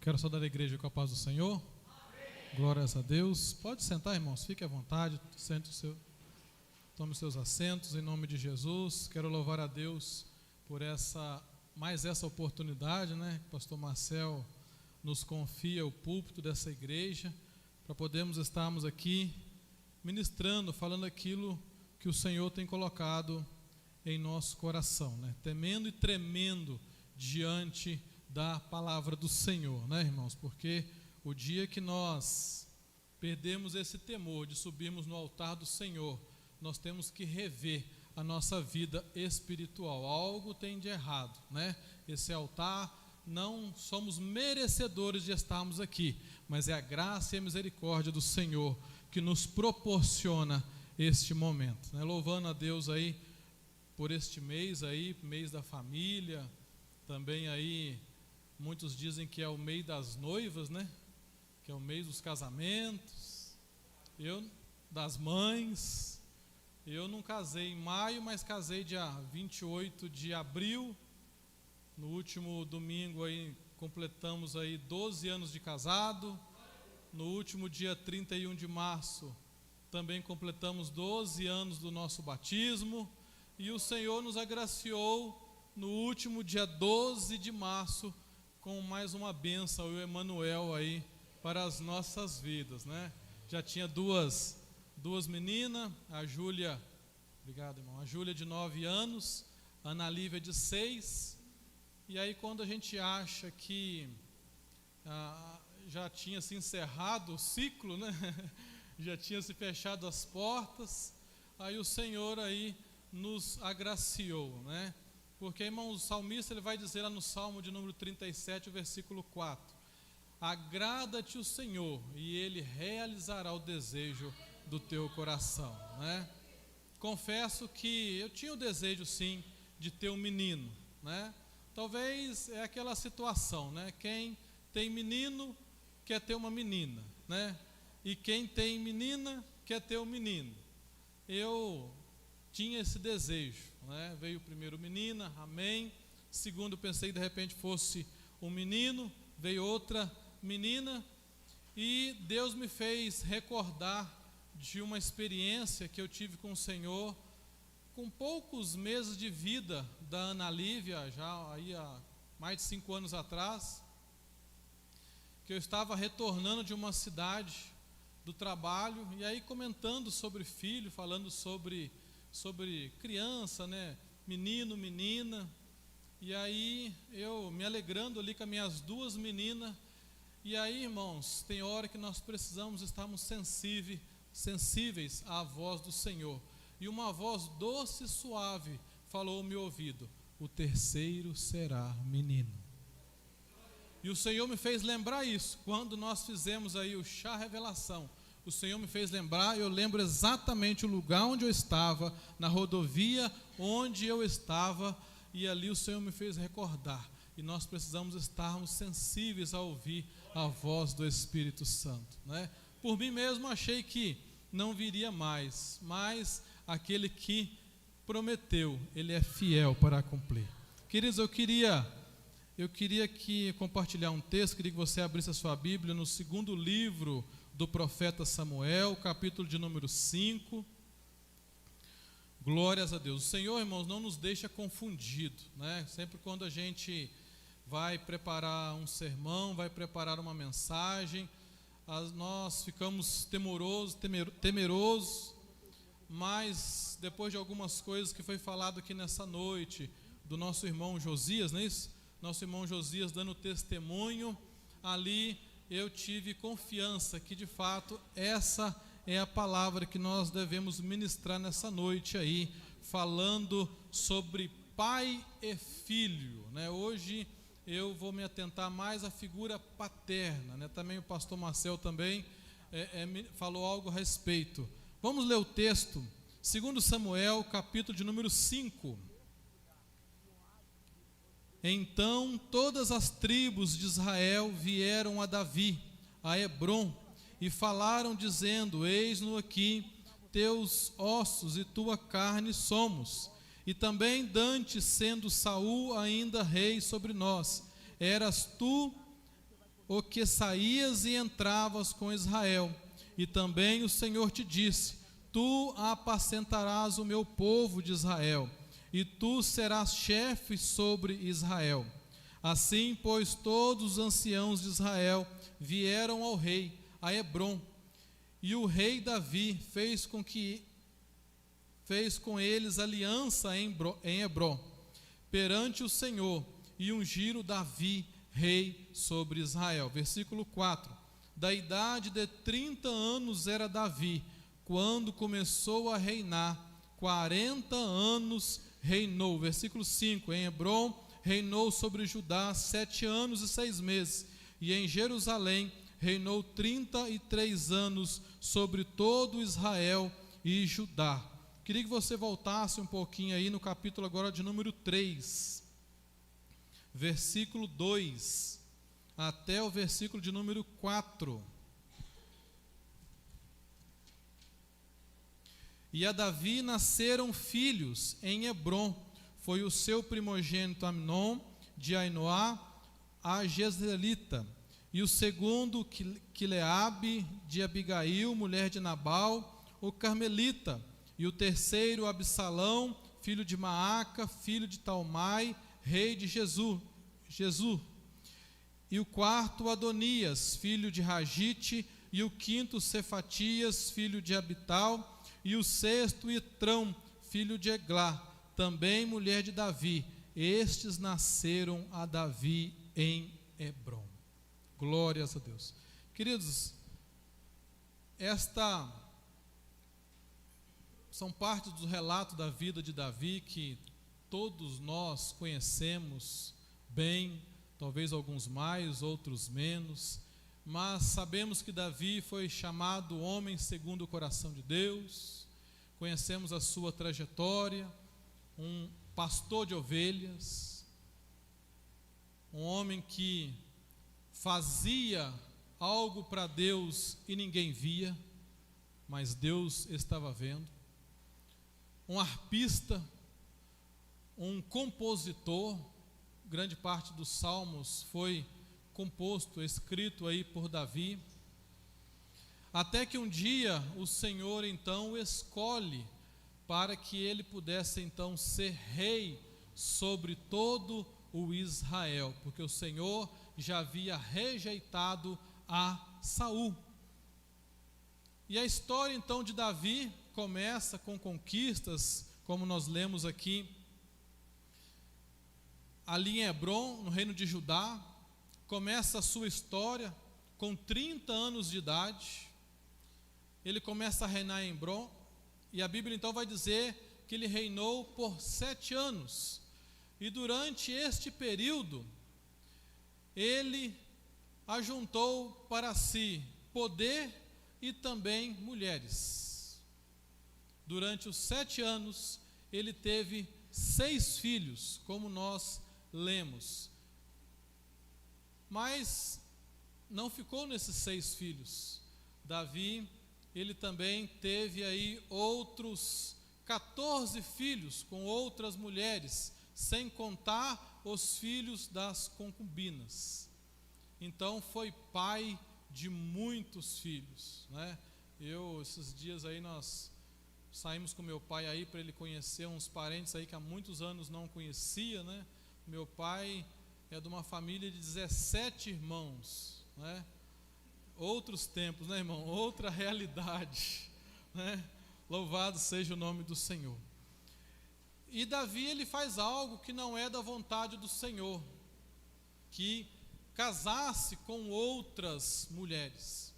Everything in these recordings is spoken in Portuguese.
Quero saudar a igreja com a paz do Senhor. Amém. Glórias a Deus. Pode sentar, irmãos, fique à vontade, tome os seus assentos em nome de Jesus. Quero louvar a Deus por essa oportunidade, né? Que o pastor Marcel nos confia o púlpito dessa igreja, para podermos estarmos aqui ministrando, falando aquilo que o Senhor tem colocado em nosso coração, né? Temendo e tremendo diante da palavra do Senhor, né, irmãos? Porque o dia que nós perdemos esse temor de subirmos no altar do Senhor, nós temos que rever a nossa vida espiritual. Algo tem de errado, né? Esse altar, não somos merecedores de estarmos aqui, mas é a graça e a misericórdia do Senhor que nos proporciona este momento, né? Louvando a Deus aí por este mês aí, mês da família, também aí muitos dizem que é o mês das noivas, né? Que é o mês dos casamentos, das mães. Eu não casei em maio, mas casei dia 28 de abril. No último domingo aí completamos aí 12 anos de casado. No último dia 31 de março também completamos 12 anos do nosso batismo. E o Senhor nos agraciou no último dia 12 de março com mais uma bênção, o Emanuel aí para as nossas vidas, né? Já tinha duas meninas, a Júlia, obrigado, irmão, a Júlia de 9 anos, a Ana Lívia de 6, e aí quando a gente acha que já tinha se encerrado o ciclo, né? Já tinha se fechado as portas, aí o Senhor aí nos agraciou, né? Porque, irmão, o salmista ele vai dizer lá no Salmo de número 37, o versículo 4: agrada-te o Senhor e Ele realizará o desejo do teu coração, né? Confesso que eu tinha o desejo sim de ter um menino, né? Talvez é aquela situação, né? Quem tem menino quer ter uma menina, né? E quem tem menina quer ter um menino. Eu tinha esse desejo, né? Veio primeiro menina, amém. Segundo, pensei que de repente fosse um menino, veio outra menina, e Deus me fez recordar de uma experiência que eu tive com o Senhor, com poucos meses de vida da Ana Lívia, já aí há mais de 5 anos atrás, que eu estava retornando de uma cidade do trabalho, e aí comentando sobre filho, falando sobre criança, né? Menino, menina. E aí eu me alegrando ali com as minhas 2 meninas. E aí, irmãos, tem hora que nós precisamos estarmos sensíveis à voz do Senhor. E uma voz doce e suave falou ao meu ouvido: o terceiro será menino. E o Senhor me fez lembrar isso quando nós fizemos aí o chá revelação. O Senhor me fez lembrar, eu lembro exatamente o lugar onde eu estava, na rodovia onde eu estava, e ali o Senhor me fez recordar. E nós precisamos estarmos sensíveis a ouvir a voz do Espírito Santo, né? Por mim mesmo achei que não viria mais, mas aquele que prometeu, Ele é fiel para cumprir. Queridos, eu queria compartilhar um texto, queria que você abrisse a sua Bíblia no 2º livro do profeta Samuel, capítulo de número 5. Glórias a Deus. O Senhor, irmãos, não nos deixa confundido, né? Sempre quando a gente vai preparar um sermão, vai preparar uma mensagem, nós ficamos temerosos, mas depois de algumas coisas que foi falado aqui nessa noite, do nosso irmão Josias, não é isso? Nosso irmão Josias dando testemunho, ali eu tive confiança que de fato essa é a palavra que nós devemos ministrar nessa noite aí, falando sobre pai e filho, né? Hoje eu vou me atentar mais à figura paterna, né? Também o pastor Marcel também falou algo a respeito. Vamos ler o texto, 2 Samuel, capítulo de número 5. Então todas as tribos de Israel vieram a Davi, a Hebrom, e falaram dizendo: eis-no aqui, teus ossos e tua carne somos. E também dantes, sendo Saul ainda rei sobre nós, eras tu o que saías e entravas com Israel. E também o Senhor te disse: tu apacentarás o meu povo de Israel, e tu serás chefe sobre Israel. Assim, pois, todos os anciãos de Israel vieram ao rei, a Hebrom, e o rei Davi fez com eles aliança em Hebrom, perante o Senhor, e ungiram Davi rei sobre Israel. Versículo 4: da idade de 30 anos era Davi, quando começou a reinar, 40 anos reinou. Versículo 5: em Hebrom reinou sobre Judá 7 anos e 6 meses, e em Jerusalém reinou 33 anos sobre todo Israel e Judá. Queria que você voltasse um pouquinho aí no capítulo agora de número 3, versículo 2, até o versículo de número 4. E a Davi nasceram filhos em Hebrom. Foi o seu primogênito Amnon, de Ainoá, a Jezreelita, e o segundo Quileabe, de Abigail, mulher de Nabal, o Carmelita, e o terceiro Absalão, filho de Maaca, filho de Talmai, rei de Jesus, e o quarto Adonias, filho de Ragite, e o quinto Cefatias, filho de Abital, e o sexto Itrão, filho de Eglá, também mulher de Davi. Estes nasceram a Davi em Hebrom. Glórias a Deus. Queridos, esta são partes do relato da vida de Davi que todos nós conhecemos bem, talvez alguns mais, outros menos, mas sabemos que Davi foi chamado homem segundo o coração de Deus. Conhecemos a sua trajetória, um pastor de ovelhas, um homem que fazia algo para Deus e ninguém via, mas Deus estava vendo. Um arpista, um compositor, grande parte dos salmos foi composto, escrito aí por Davi, até que um dia o Senhor então o escolhe para que ele pudesse então ser rei sobre todo o Israel, porque o Senhor já havia rejeitado a Saul. E a história então de Davi começa com conquistas, como nós lemos aqui, ali em Hebrom, no reino de Judá. Começa a sua história com 30 anos de idade. Ele começa a reinar em Hebrom, e a Bíblia então vai dizer que ele reinou por 7 anos. E durante este período, ele ajuntou para si poder e também mulheres. Durante os 7 anos, ele teve 6 filhos, como nós lemos. Mas não ficou nesses 6 filhos. Davi, ele também teve aí outros 14 filhos com outras mulheres, sem contar os filhos das concubinas. Então foi pai de muitos filhos, né? Esses dias aí nós saímos com meu pai aí para ele conhecer uns parentes aí que há muitos anos não conhecia, né? Meu pai é de uma família de 17 irmãos, né? Outros tempos, né, irmão? Outra realidade, né? Louvado seja o nome do Senhor. E Davi, ele faz algo que não é da vontade do Senhor, que casasse com outras mulheres.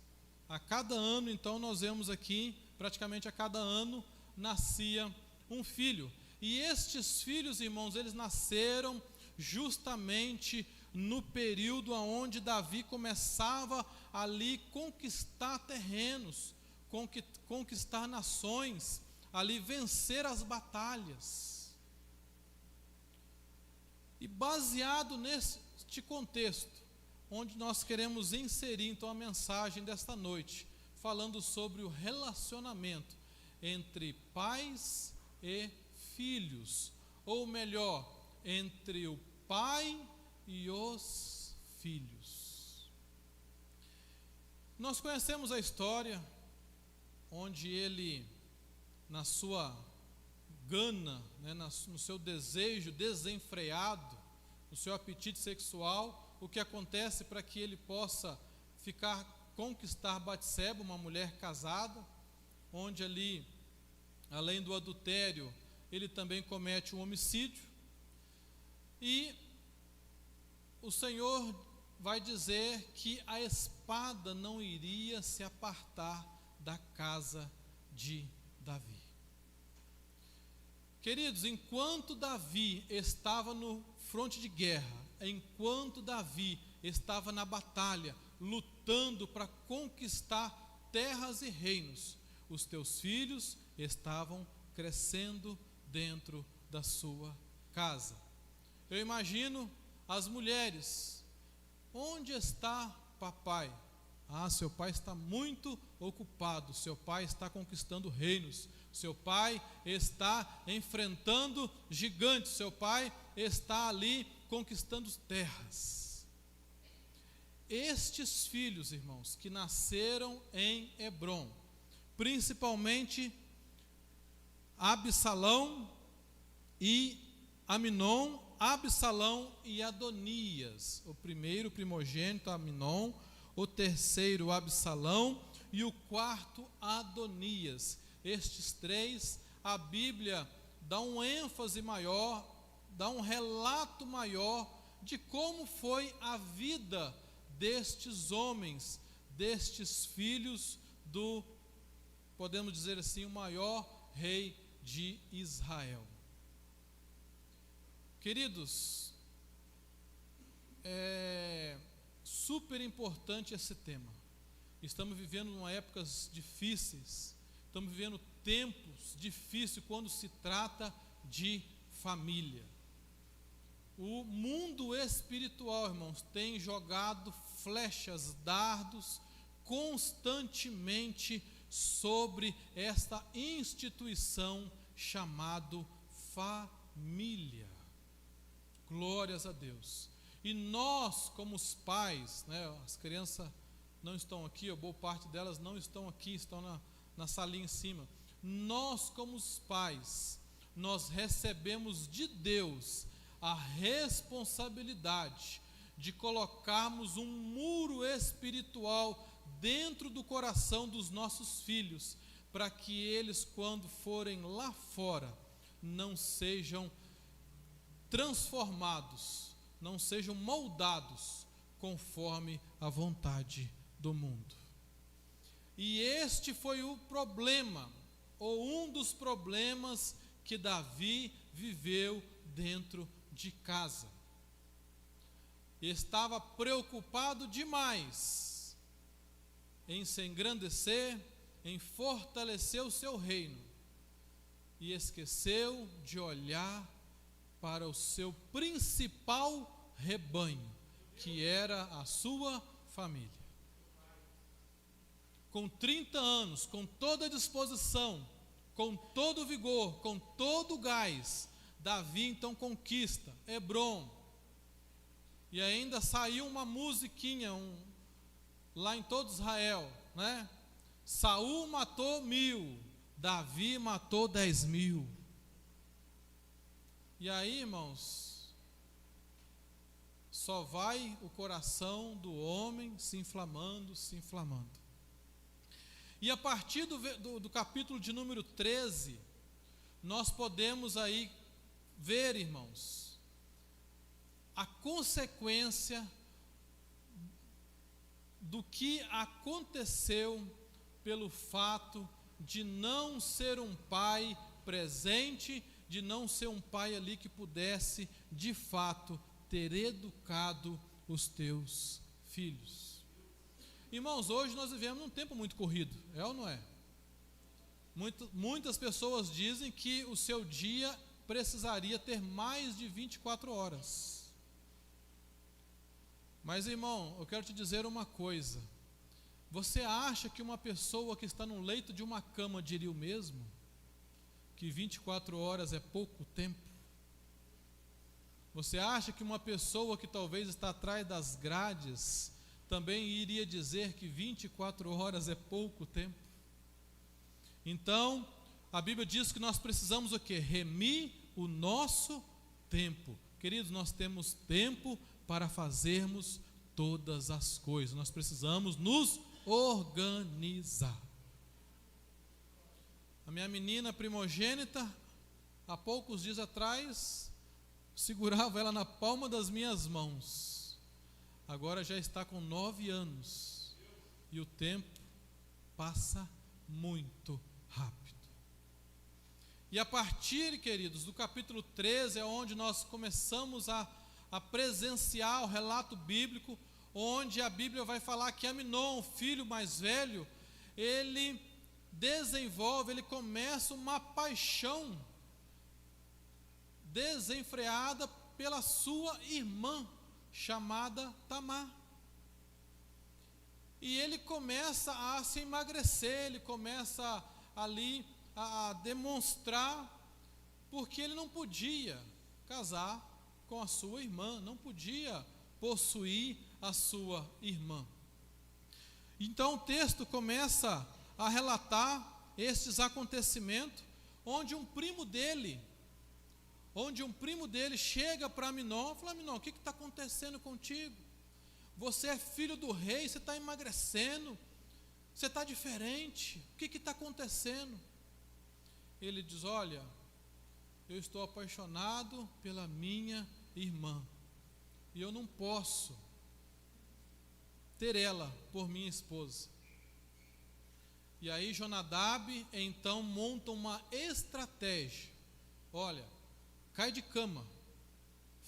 A cada ano, então, nós vemos aqui, praticamente a cada ano, nascia um filho. E estes filhos, irmãos, eles nasceram justamente no período onde Davi começava ali conquistar terrenos, conquistar nações, ali vencer as batalhas. E baseado neste contexto, onde nós queremos inserir então a mensagem desta noite, falando sobre o relacionamento entre pais e filhos, ou melhor, entre o pai e os filhos. Nós conhecemos a história onde ele, na sua gana, né, no seu desejo desenfreado, no seu apetite sexual, o que acontece para que ele possa conquistar Batseba, uma mulher casada, onde ali, além do adultério, ele também comete um homicídio, e o Senhor vai dizer que a espada não iria se apartar da casa de Davi. Queridos, enquanto Davi estava no fronte de guerra, enquanto Davi estava na batalha, lutando para conquistar terras e reinos, os teus filhos estavam crescendo dentro da sua casa. Eu imagino as mulheres: onde está papai? Ah, seu pai está muito ocupado, seu pai está conquistando reinos, seu pai está enfrentando gigantes, seu pai está ali conquistando terras. Estes filhos, irmãos, que nasceram em Hebrom, principalmente Absalão e Aminon, Absalão e Adonias, o primeiro primogênito Aminon, o terceiro Absalão e o quarto Adonias. Estes três, a Bíblia dá um ênfase maior, dá um relato maior de como foi a vida destes homens, destes filhos do, podemos dizer assim, o maior rei de Israel. Queridos, é super importante esse tema. Estamos vivendo uma épocas difíceis, estamos vivendo tempos difíceis quando se trata de família. O mundo espiritual, irmãos, tem jogado flechas, dardos, constantemente sobre esta instituição chamada família. Glórias a Deus. E nós, como os pais, né, as crianças não estão aqui, ou boa parte delas não estão aqui, estão na salinha em cima. Nós, como os pais, nós recebemos de Deus a responsabilidade de colocarmos um muro espiritual dentro do coração dos nossos filhos, para que eles, quando forem lá fora, não sejam transformados, não sejam moldados conforme a vontade do mundo. E este foi o problema, ou um dos problemas que Davi viveu dentro de casa. Estava preocupado demais em se engrandecer, em fortalecer o seu reino, e esqueceu de olhar para o seu principal rebanho, que era a sua família. Com 30 anos, com toda a disposição, com todo o vigor, com todo o gás, Davi então conquista Hebrom. E ainda saiu uma musiquinha lá em todo Israel, né? Saul matou 1000, Davi matou 10.000. E aí, irmãos, só vai o coração do homem se inflamando, se inflamando. E a partir do capítulo de número 13, nós podemos aí ver, irmãos, a consequência do que aconteceu pelo fato de não ser um pai presente, de não ser um pai ali que pudesse, de fato, ter educado os teus filhos. Irmãos, hoje nós vivemos num tempo muito corrido, é ou não é? Muitas pessoas dizem que o seu dia precisaria ter mais de 24 horas. Mas, irmão, eu quero te dizer uma coisa. Você acha que uma pessoa que está no leito de uma cama diria o mesmo? Que 24 horas é pouco tempo? Você acha que uma pessoa que talvez está atrás das grades, também iria dizer que 24 horas é pouco tempo. Então, a Bíblia diz que nós precisamos o quê? Remir o nosso tempo. Queridos, nós temos tempo para fazermos todas as coisas. Nós precisamos nos organizar. A minha menina primogênita, há poucos dias atrás, segurava ela na palma das minhas mãos. Agora já está com 9 anos. E o tempo passa muito rápido. E a partir, queridos, do capítulo 13 é onde nós começamos a presenciar o relato bíblico, onde a Bíblia vai falar que Aminon, o filho mais velho, ele começa uma paixão desenfreada pela sua irmã, chamada Tamar. E ele começa a se emagrecer, ele começa ali a demonstrar, porque ele não podia casar com a sua irmã, não podia possuir a sua irmã. Então o texto começa a relatar estes acontecimentos, onde um primo dele chega para Aminon e fala: Aminon, o que está acontecendo contigo? Você é filho do rei, você está emagrecendo, você está diferente, o que está acontecendo? Ele diz: olha, eu estou apaixonado pela minha irmã, e eu não posso ter ela por minha esposa. E aí Jonadab então monta uma estratégia. Olha, cai de cama,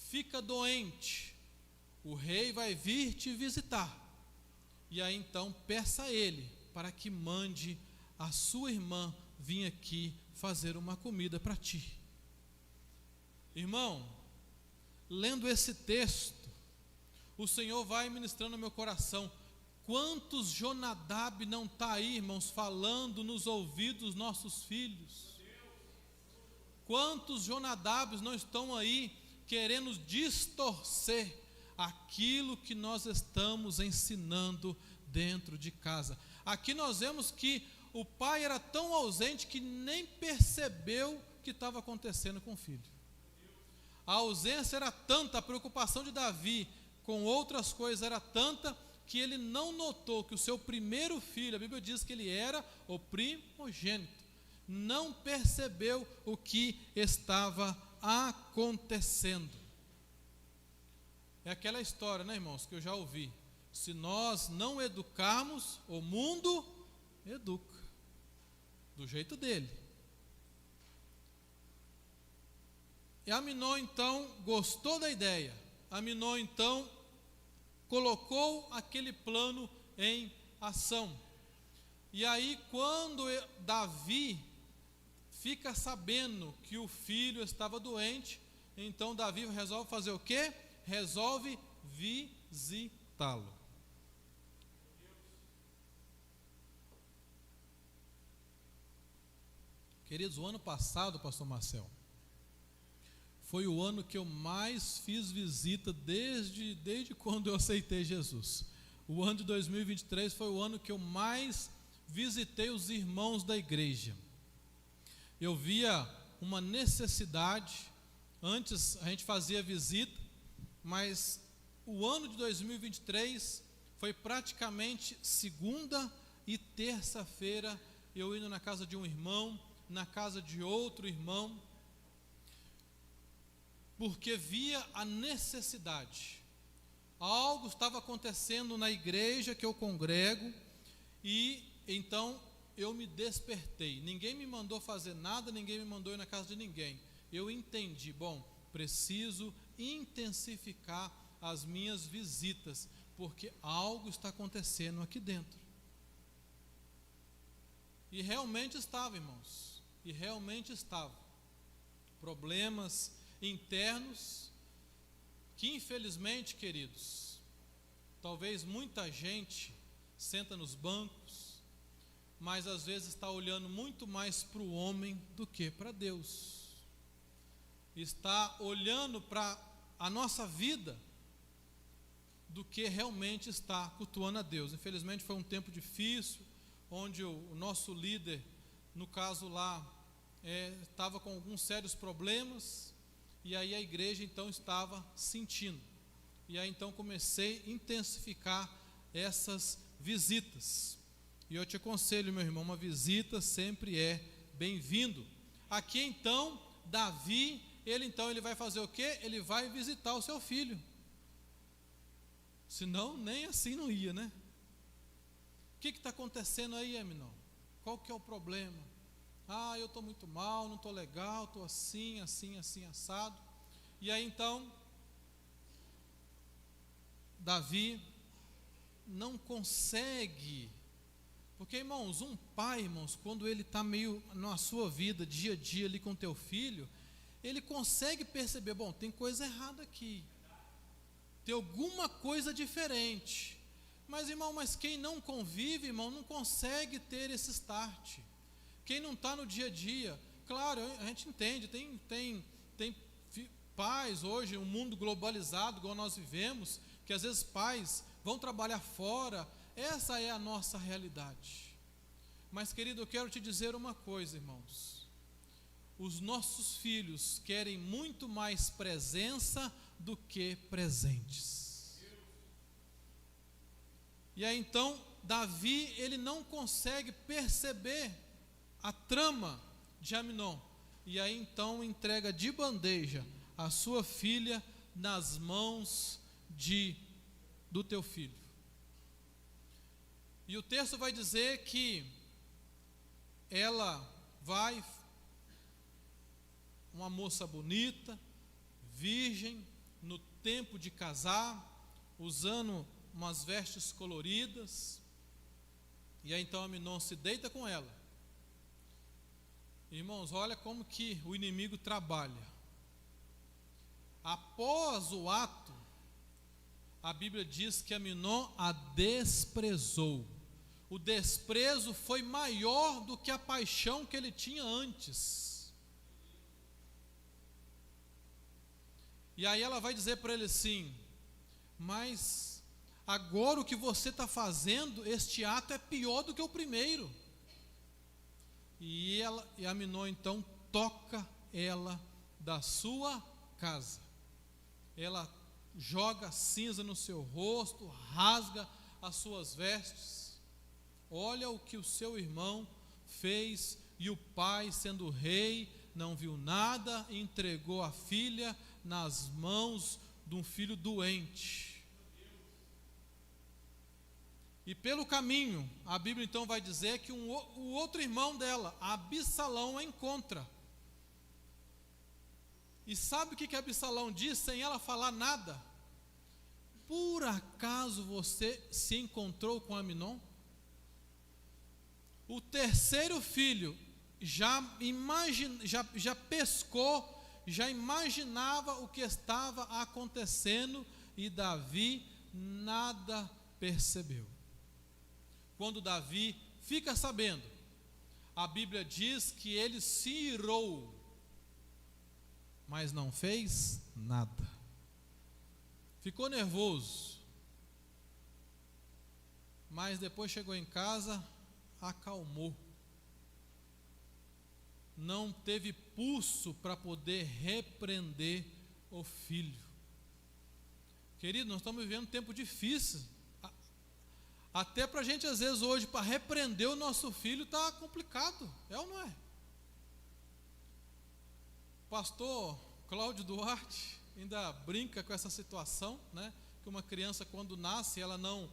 fica doente, o rei vai vir te visitar. E aí então peça a ele para que mande a sua irmã vir aqui fazer uma comida para ti. Irmão, lendo esse texto, o Senhor vai ministrando no meu coração. Quantos Jonadab não está aí, irmãos, falando nos ouvidos dos nossos filhos? Quantos Jonadabs não estão aí querendo distorcer aquilo que nós estamos ensinando dentro de casa? Aqui nós vemos que o pai era tão ausente que nem percebeu o que estava acontecendo com o filho. A ausência era tanta, a preocupação de Davi com outras coisas era tanta, que ele não notou que o seu primeiro filho, a Bíblia diz que ele era o primogênito, não percebeu o que estava acontecendo. É aquela história, né, irmãos, que eu já ouvi: se nós não educarmos, o mundo educa, do jeito dele. E Aminon então gostou da ideia. Aminon então colocou aquele plano em ação. E aí quando Davi fica sabendo que o filho estava doente, então Davi resolve fazer o quê? Resolve visitá-lo. Queridos, o ano passado, pastor Marcel, foi o ano que eu mais fiz visita desde quando eu aceitei Jesus. O ano de 2023 foi o ano que eu mais visitei os irmãos da igreja. Eu via uma necessidade. Antes a gente fazia visita, mas o ano de 2023 foi praticamente segunda e terça-feira eu indo na casa de um irmão, na casa de outro irmão, porque via a necessidade. Algo estava acontecendo na igreja que eu congrego, e então eu me despertei. Ninguém me mandou fazer nada, ninguém me mandou ir na casa de ninguém. Eu entendi, preciso intensificar as minhas visitas, porque algo está acontecendo aqui dentro. E realmente estava, irmãos, problemas internos, que infelizmente, queridos, talvez muita gente senta nos bancos, mas às vezes está olhando muito mais para o homem do que para Deus, está olhando para a nossa vida do que realmente estar cultuando a Deus. Infelizmente foi um tempo difícil, onde o nosso líder, no caso lá, estava com alguns sérios problemas, e aí a igreja então estava sentindo. E aí então comecei a intensificar essas visitas. E eu te aconselho, meu irmão, uma visita sempre é bem-vindo. Aqui então, Davi, ele vai fazer o quê? Ele vai visitar o seu filho. Senão, nem assim não ia, né? O que está acontecendo aí, Aminon? Qual que é o problema? Eu estou muito mal, não estou legal, estou assim, assado. E aí então, Davi não consegue, porque irmãos, um pai, irmãos, quando ele está meio na sua vida, dia a dia ali com teu filho, ele consegue perceber, bom, tem coisa errada aqui, tem alguma coisa diferente. Mas irmão, quem não convive, irmão, não consegue ter esse start. Quem não está no dia a dia, claro, a gente entende, tem pais hoje, um mundo globalizado, igual nós vivemos, que às vezes pais vão trabalhar fora, essa é a nossa realidade. Mas querido, eu quero te dizer uma coisa, irmãos, os nossos filhos querem muito mais presença do que presentes. E aí então, Davi, ele não consegue perceber a trama de Aminon. E aí então entrega de bandeja a sua filha nas mãos do teu filho. E o texto vai dizer que ela vai, uma moça bonita, virgem, no tempo de casar, usando umas vestes coloridas, e aí então Aminon se deita com ela. Irmãos, olha como que o inimigo trabalha. Após o ato, a Bíblia diz que Aminon a desprezou. O desprezo foi maior do que a paixão que ele tinha antes. E aí ela vai dizer para ele assim: mas agora o que você está fazendo, este ato é pior do que o primeiro. E Aminon então toca ela da sua casa. Ela joga cinza no seu rosto, rasga as suas vestes. Olha o que o seu irmão fez, e o pai, sendo rei, não viu nada e entregou a filha nas mãos de um filho doente. E pelo caminho, a Bíblia então vai dizer que o outro irmão dela, Absalão, a encontra. E sabe o que Absalão diz, sem ela falar nada? Por acaso você se encontrou com Aminon? O terceiro filho já pescou, já imaginava o que estava acontecendo, e Davi nada percebeu. Quando Davi fica sabendo, a Bíblia diz que ele se irou, mas não fez nada. Ficou nervoso, mas depois chegou em casa, acalmou. Não teve pulso para poder repreender o filho. Querido, nós estamos vivendo um tempo difícil. Até para a gente, às vezes, hoje, para repreender o nosso filho, está complicado. É ou não é? Pastor Cláudio Duarte ainda brinca com essa situação, né? Que uma criança, quando nasce, ela não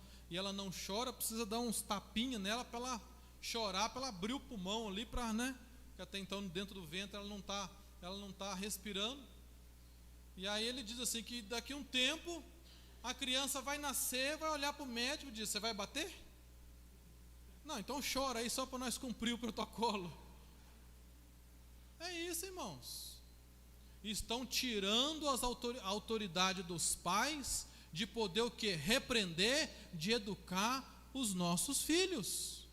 chora, precisa dar uns tapinhas nela para ela chorar, para ela abrir o pulmão ali, para, né? Que até então dentro do ventre ela não tá respirando. E aí ele diz assim que daqui a um tempo a criança vai nascer, vai olhar para o médico e diz: você vai bater? Não, então chora aí só para nós cumprir o protocolo. É isso, irmãos. Estão tirando a autoridade dos pais de poder o quê? Repreender, de educar os nossos filhos.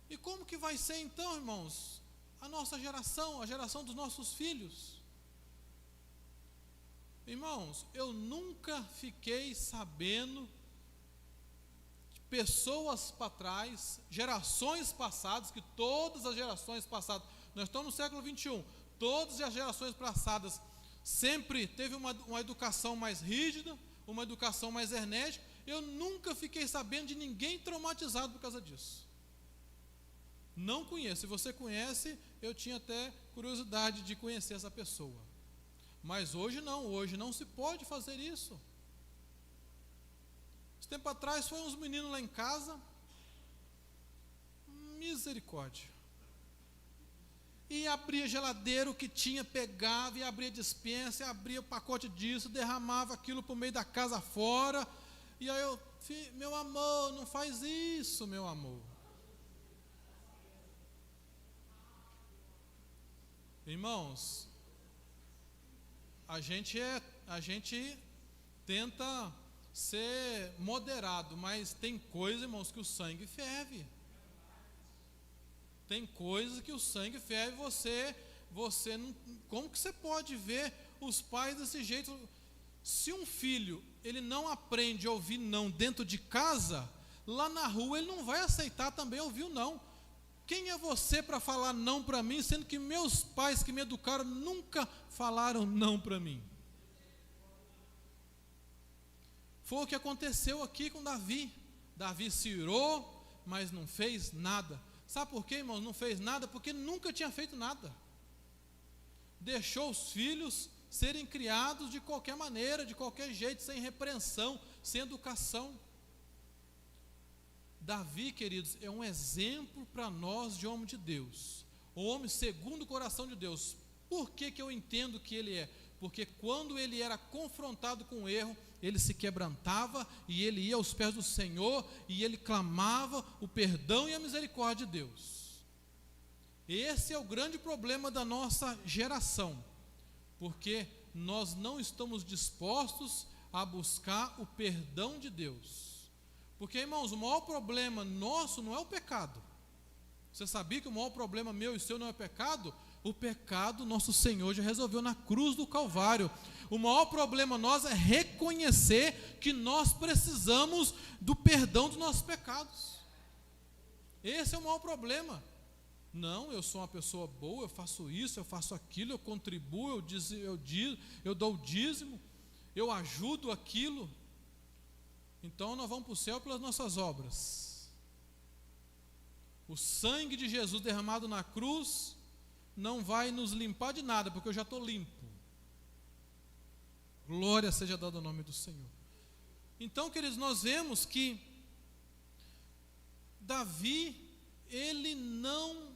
E como que vai ser então, irmãos, a nossa geração, a geração dos nossos filhos? Irmãos, eu nunca fiquei sabendo de pessoas para trás, gerações passadas, que todas as gerações passadas, nós estamos no século 21, todas as gerações passadas sempre teve uma educação mais rígida, uma educação mais enérgica. Eu nunca fiquei sabendo de ninguém traumatizado por causa disso. Não conheço. Se você conhece, eu tinha até curiosidade de conhecer essa pessoa. Mas hoje não se pode fazer isso. Esse tempo atrás foi uns meninos lá em casa, misericórdia. E abria geladeiro que tinha, pegava e abria despensa, e abria o pacote disso, derramava aquilo por meio da casa fora. E aí eu, meu amor, não faz isso, meu amor. Irmãos, a gente tenta ser moderado, mas tem coisa, irmãos, que o sangue ferve. Tem coisas que o sangue ferve, você não, como que você pode ver os pais desse jeito? Se um filho, ele não aprende a ouvir não dentro de casa, lá na rua ele não vai aceitar também ouvir o não. Quem é você para falar não para mim, sendo que meus pais que me educaram nunca falaram não para mim? Foi o que aconteceu aqui com Davi. Davi se irou, mas não fez nada. Sabe por quê, irmãos? Não fez nada porque nunca tinha feito nada. Deixou os filhos serem criados de qualquer maneira, de qualquer jeito, sem repreensão, sem educação. Davi, queridos, é um exemplo para nós de homem de Deus, homem segundo o coração de Deus. Por que eu entendo que ele é? Porque quando ele era confrontado com o erro, ele se quebrantava e ele ia aos pés do Senhor e ele clamava o perdão e a misericórdia de Deus. Esse é o grande problema da nossa geração, porque nós não estamos dispostos a buscar o perdão de Deus. Porque, irmãos, o maior problema nosso não é o pecado. Você sabia que o maior problema meu e seu não é o pecado? O pecado nosso Senhor já resolveu na cruz do Calvário. O maior problema nosso é reconhecer que nós precisamos do perdão dos nossos pecados. Esse é o maior problema. Não, eu sou uma pessoa boa, eu faço isso, eu faço aquilo, eu contribuo, eu dou o dízimo, eu ajudo aquilo. Então nós vamos para o céu pelas nossas obras. O sangue de Jesus derramado na cruz não vai nos limpar de nada, porque eu já estou limpo. Glória seja dada ao nome do Senhor. Então, queridos, nós vemos que Davi, ele não,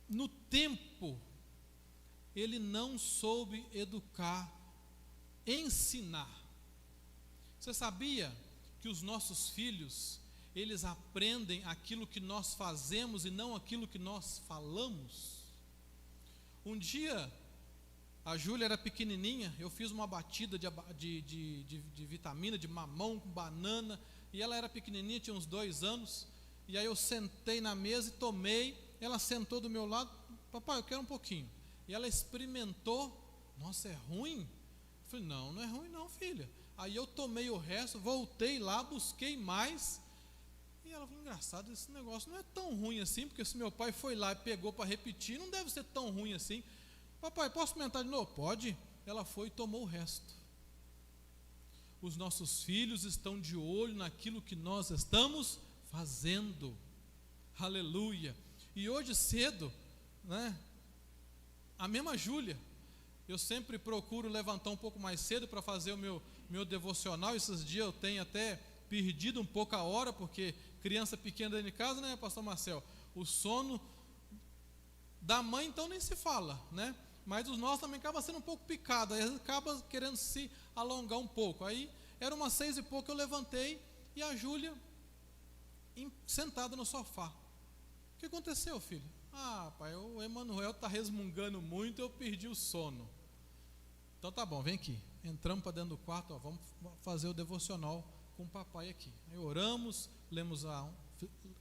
no tempo, ele não soube educar, ensinar. Você sabia que os nossos filhos, eles aprendem aquilo que nós fazemos e não aquilo que nós falamos? Um dia, a Júlia era pequenininha, eu fiz uma batida de vitamina, de mamão com banana, e ela era pequenininha, tinha uns 2 anos, e aí eu sentei na mesa e tomei, ela sentou do meu lado, papai, eu quero um pouquinho. E ela experimentou, nossa, é ruim? Eu falei, não é ruim não, filha. Aí eu tomei o resto, voltei lá, busquei mais, e ela falou, engraçado, esse negócio não é tão ruim assim, porque se meu pai foi lá e pegou para repetir, não deve ser tão ruim assim. Papai, posso experimentar de novo? Pode. Ela foi e tomou o resto. Os nossos filhos estão de olho naquilo que nós estamos fazendo. Aleluia. E hoje cedo, né, a mesma Júlia, eu sempre procuro levantar um pouco mais cedo para fazer o meu devocional. Esses dias eu tenho até perdido um pouco a hora, porque criança pequena dentro de casa, né, pastor Marcel? O sono da mãe então nem se fala, né? Mas os nossos também acaba sendo um pouco picado, aí acaba querendo se alongar um pouco. Aí era umas 6 e pouco, eu levantei e a Júlia sentada no sofá. O que aconteceu, filho? Ah, pai, o Emanuel está resmungando muito, eu perdi o sono. Então tá bom, vem aqui. Entramos para dentro do quarto, ó, vamos fazer o devocional com o papai aqui. Aí oramos,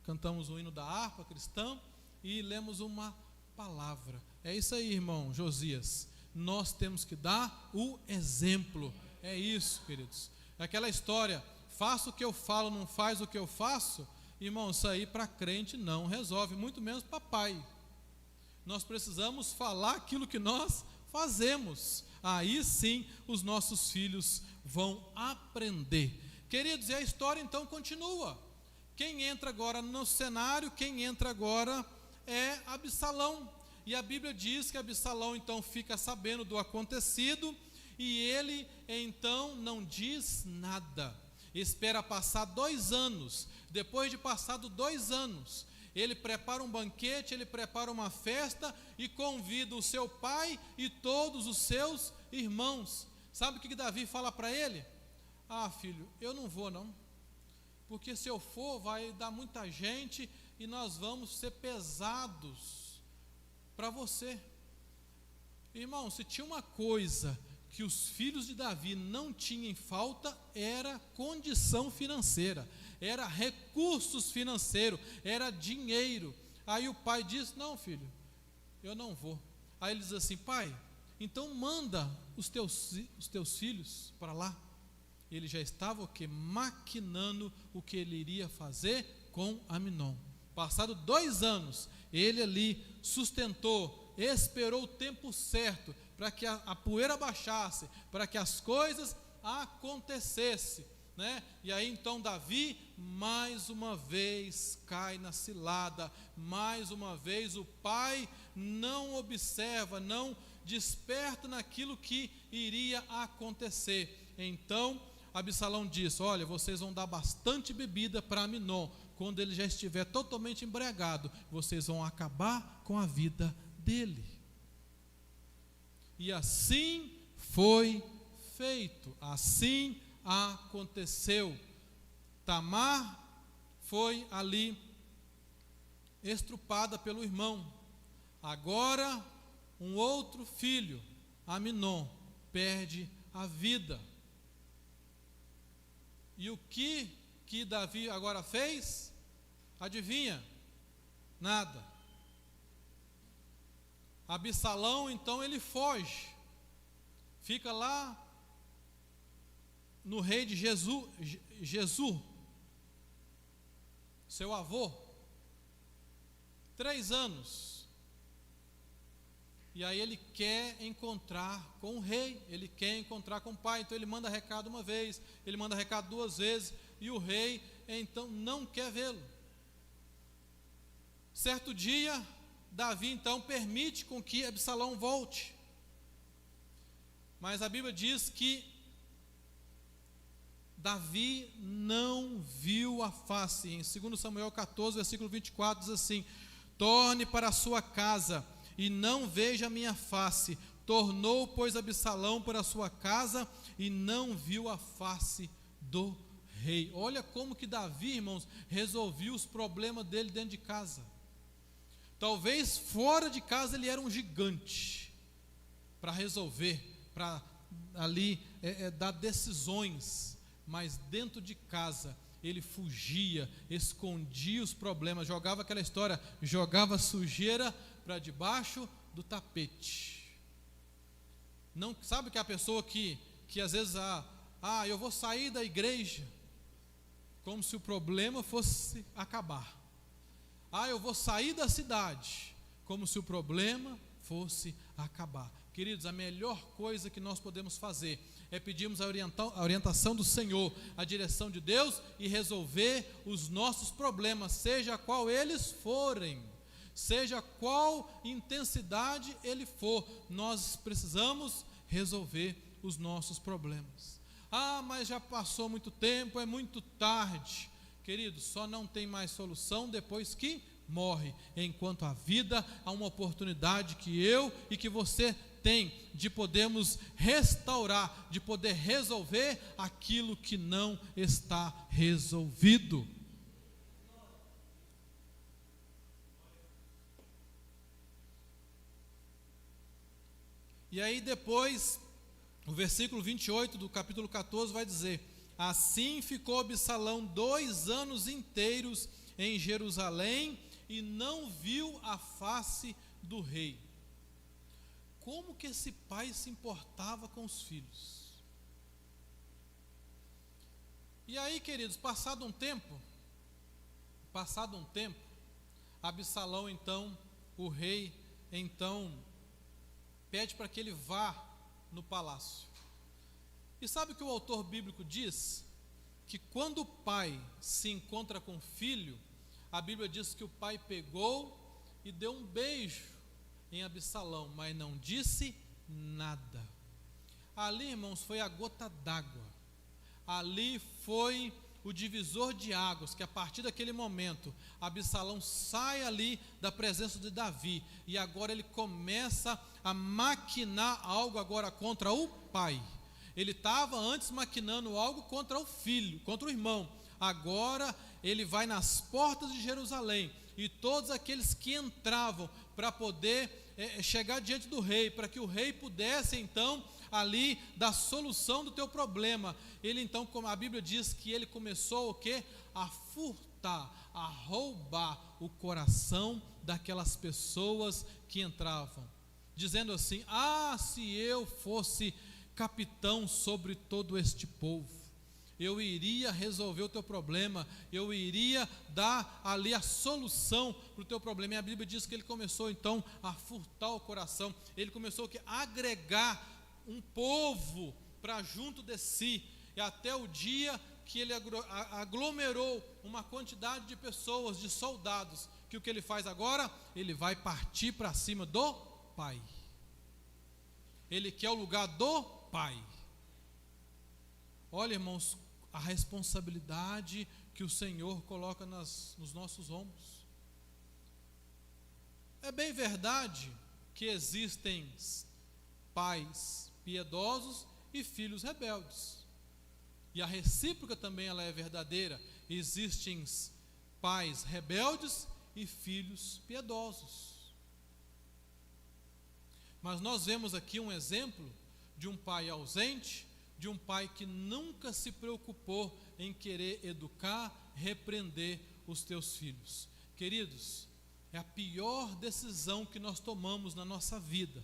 cantamos o hino da harpa cristã e lemos uma palavra. É isso aí, irmão Josias. nós temos que dar o exemplo. É isso, queridos. É aquela história, faço o que eu falo, não faz o que eu faço. Irmão, isso aí para crente não resolve, muito menos para pai. Nós precisamos falar aquilo que nós fazemos. Aí sim os nossos filhos vão aprender. Queridos, e a história então continua. Quem entra agora no cenário, quem entra agora é Absalão. E a Bíblia diz que Absalão então fica sabendo do acontecido e ele então não diz nada. Espera passar 2 anos. Depois de passado 2 anos, ele prepara um banquete, ele prepara uma festa e convida o seu pai e todos os seus irmãos. Sabe o que Davi fala para ele? Ah, filho, eu não vou não, porque se eu for vai dar muita gente e nós vamos ser pesados para você. Irmão, se tinha uma coisa que os filhos de Davi não tinham em falta, era condição financeira, era recursos financeiros, era dinheiro. Aí o pai disse, não filho, eu não vou. Aí ele diz assim, pai, então manda os teus filhos para lá. Ele já estava o quê? Maquinando o que ele iria fazer com Amnon. Passado 2 anos, ele ali sustentou, esperou o tempo certo, para que a poeira baixasse, para que as coisas acontecessem, né? E aí então Davi, mais uma vez, cai na cilada, mais uma vez o pai não observa, não desperta naquilo que iria acontecer. Então Absalão disse, olha, vocês vão dar bastante bebida para Amnon, quando ele já estiver totalmente embriagado, vocês vão acabar com a vida dele. E assim foi feito, assim aconteceu. Tamar foi ali estrupada pelo irmão. Agora um outro filho, Amnon, perde a vida. E o que Davi agora fez? Adivinha? Nada. Absalão então ele foge, fica lá no rei de Jesus, seu avô, 3 anos. E aí ele quer encontrar com o rei, ele quer encontrar com o pai, então ele manda recado uma vez, ele manda recado 2 vezes, e o rei então não quer vê-lo. Certo dia, Davi então permite com que Absalão volte, mas a Bíblia diz que Davi não viu a face. Em 2 Samuel 14, versículo 24 diz assim, torne para a sua casa e não veja a minha face. Tornou, pois, Absalão para a sua casa e não viu a face do rei. Olha como que Davi, irmãos, resolveu os problemas dele dentro de casa. Talvez fora de casa ele era um gigante para resolver, para ali dar decisões, mas dentro de casa ele fugia, escondia os problemas, jogava aquela história, jogava sujeira para debaixo do tapete. Não sabe que a pessoa que às vezes eu vou sair da igreja, como se o problema fosse acabar. Eu vou sair da cidade, como se o problema fosse acabar. Queridos, a melhor coisa que nós podemos fazer é pedirmos a orientação do Senhor, a direção de Deus e resolver os nossos problemas, seja qual eles forem, seja qual intensidade ele for, nós precisamos resolver os nossos problemas. Mas já passou muito tempo, é muito tarde. Queridos, só não tem mais solução depois que morre. Enquanto há vida, há uma oportunidade que eu e que você tem de podermos restaurar, de poder resolver aquilo que não está resolvido. E aí depois, o versículo 28 do capítulo 14 vai dizer, assim ficou Absalão 2 anos inteiros em Jerusalém e não viu a face do rei. como que esse pai se importava com os filhos. E aí, queridos, passado um tempo, Absalão, então, o rei, então, pede para que ele vá no palácio. E sabe o que o autor bíblico diz? Que quando o pai se encontra com o filho, a Bíblia diz que o pai pegou e deu um beijo em Absalão, mas não disse nada. Ali, irmãos, foi a gota d'água. Ali foi o divisor de águas, que a partir daquele momento, Absalão sai ali da presença de Davi, e agora ele começa a maquinar algo agora contra o pai. Ele estava antes maquinando algo contra o filho, contra o irmão. Agora ele vai nas portas de Jerusalém, e todos aqueles que entravam para poder chegar diante do rei, para que o rei pudesse então ali dar solução do teu problema. Ele então, como a Bíblia diz, que ele começou o quê? A furtar, a roubar o coração daquelas pessoas que entravam, dizendo assim: se eu fosse capitão sobre todo este povo, eu iria resolver o teu problema, eu iria dar ali a solução para o teu problema. E a Bíblia diz que ele começou então a furtar o coração, ele começou a agregar um povo para junto de si, e até o dia que ele aglomerou uma quantidade de pessoas, de soldados, que o que ele faz agora? Ele vai partir para cima do pai. Ele quer o lugar do pai. Olha, irmãos, a responsabilidade que o Senhor coloca nos nossos ombros. É bem verdade que existem pais piedosos e filhos rebeldes, e a recíproca também ela é verdadeira. Existem pais rebeldes e filhos piedosos. Mas nós vemos aqui um exemplo de um pai ausente, de um pai que nunca se preocupou em querer educar, repreender os teus filhos. Queridos, é a pior decisão que nós tomamos na nossa vida,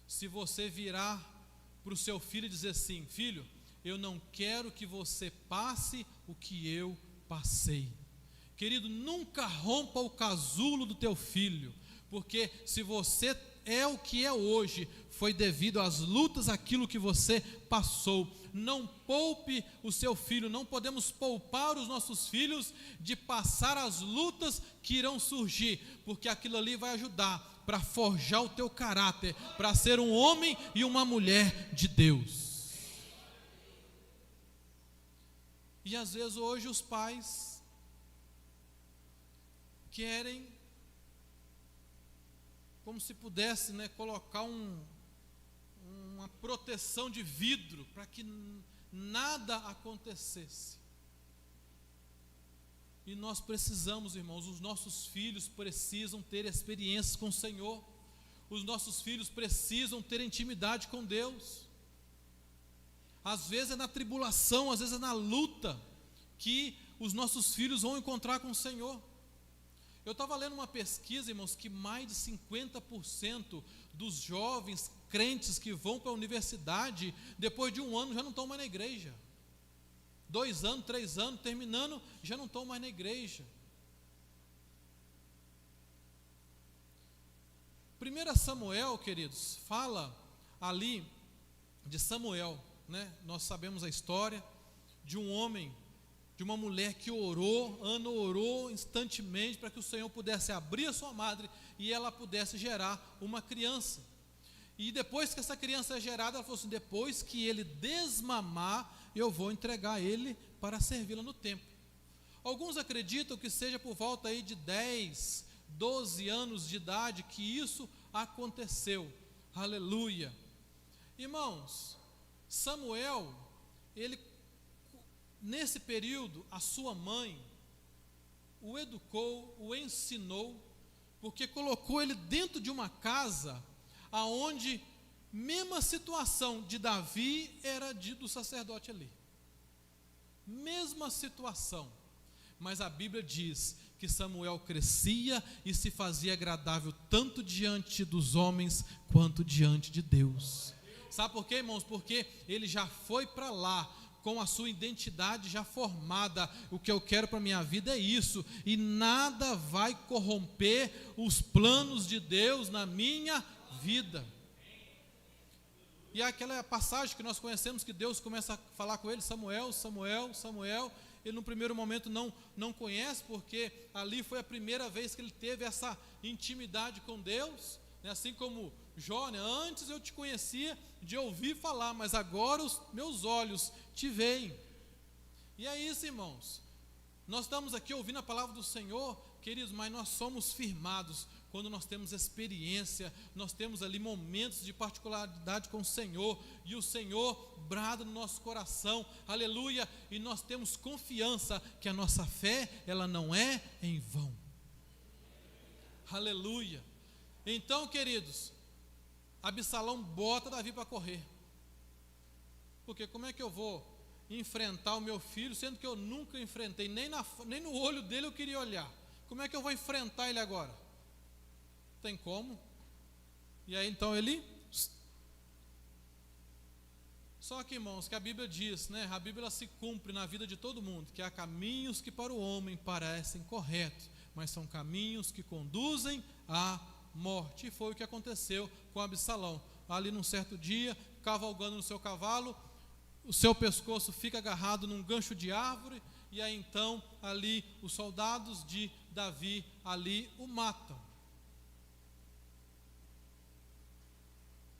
se você virar para o seu filho e dizer assim: filho, eu não quero que você passe o que eu passei. Querido, nunca rompa o casulo do teu filho, porque se você é o que é hoje, foi devido às lutas, aquilo que você passou. Não poupe o seu filho, não podemos poupar os nossos filhos de passar as lutas que irão surgir, porque aquilo ali vai ajudar para forjar o teu caráter, para ser um homem e uma mulher de Deus. E às vezes hoje os pais querem, como se pudesse, colocar uma proteção de vidro para que nada acontecesse. E nós precisamos, irmãos, os nossos filhos precisam ter experiências com o Senhor, os nossos filhos precisam ter intimidade com Deus. Às vezes é na tribulação, às vezes é na luta que os nossos filhos vão encontrar com o Senhor. Eu estava lendo uma pesquisa, irmãos, que mais de 50% dos jovens crentes que vão para a universidade, depois de um ano já não estão mais na igreja. 2 anos, 3 anos, terminando, já não estão mais na igreja. 1 Samuel, queridos, fala ali de Samuel, nós sabemos a história de um homem, de uma mulher que orou instantemente para que o Senhor pudesse abrir a sua madre e ela pudesse gerar uma criança. E depois que essa criança é gerada, ela falou assim: depois que ele desmamar, eu vou entregar ele para servi-la no templo. Alguns acreditam que seja por volta aí de 10, 12 anos de idade que isso aconteceu. Aleluia. Irmãos, Samuel, nesse período, a sua mãe o educou, o ensinou, porque colocou ele dentro de uma casa aonde mesma situação de Davi era do sacerdote ali. Mesma situação. Mas a Bíblia diz que Samuel crescia e se fazia agradável tanto diante dos homens quanto diante de Deus. Sabe por quê, irmãos? Porque ele já foi para lá com a sua identidade já formada. O que eu quero para a minha vida é isso, e nada vai corromper os planos de Deus na minha vida. E aquela passagem que nós conhecemos, que Deus começa a falar com ele: Samuel, Samuel, Samuel. Ele no primeiro momento não conhece, porque ali foi a primeira vez que ele teve essa intimidade com Deus, né? Assim como Jó, né? Antes eu te conhecia de ouvir falar, mas agora os meus olhos te veem. E é isso, irmãos, nós estamos aqui ouvindo a palavra do Senhor, queridos, mas nós somos firmados quando nós temos experiência, nós temos ali momentos de particularidade com o Senhor, e o Senhor brada no nosso coração, aleluia, e nós temos confiança que a nossa fé, ela não é em vão, aleluia. Então, queridos, Absalão bota Davi para correr, porque como é que eu vou enfrentar o meu filho, sendo que eu nunca enfrentei, nem no olho dele eu queria olhar, como é que eu vou enfrentar ele agora? Tem como? E aí então ele... Só que, irmãos, que a Bíblia diz, né? A Bíblia ela se cumpre na vida de todo mundo, que há caminhos que para o homem parecem corretos, mas são caminhos que conduzem à morte. E foi o que aconteceu com Absalão. Ali num certo dia, cavalgando no seu cavalo, o seu pescoço fica agarrado num gancho de árvore, e aí então ali os soldados de Davi ali o matam.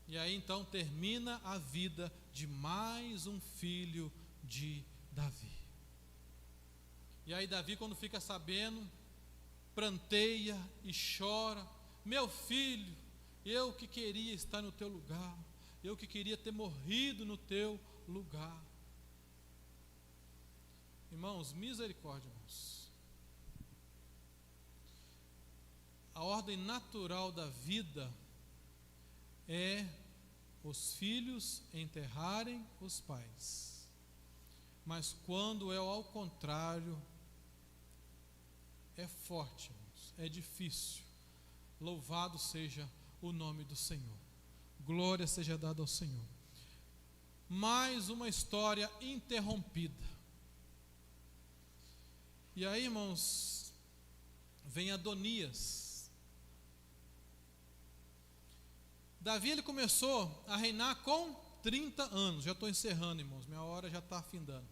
E aí então termina a vida de mais um filho de Davi. E aí Davi, quando fica sabendo, pranteia e chora: meu filho, eu que queria estar no teu lugar, eu que queria ter morrido no teu lugar. Irmãos, misericórdia, irmãos. A ordem natural da vida é os filhos enterrarem os pais, mas quando é ao contrário, é forte, irmãos, é difícil. Louvado seja o nome do Senhor, glória seja dada ao Senhor. Mais uma história interrompida. E aí, irmãos, vem Adonias. Davi, ele começou a reinar com 30 anos, já estou encerrando, irmãos, minha hora já está afindando.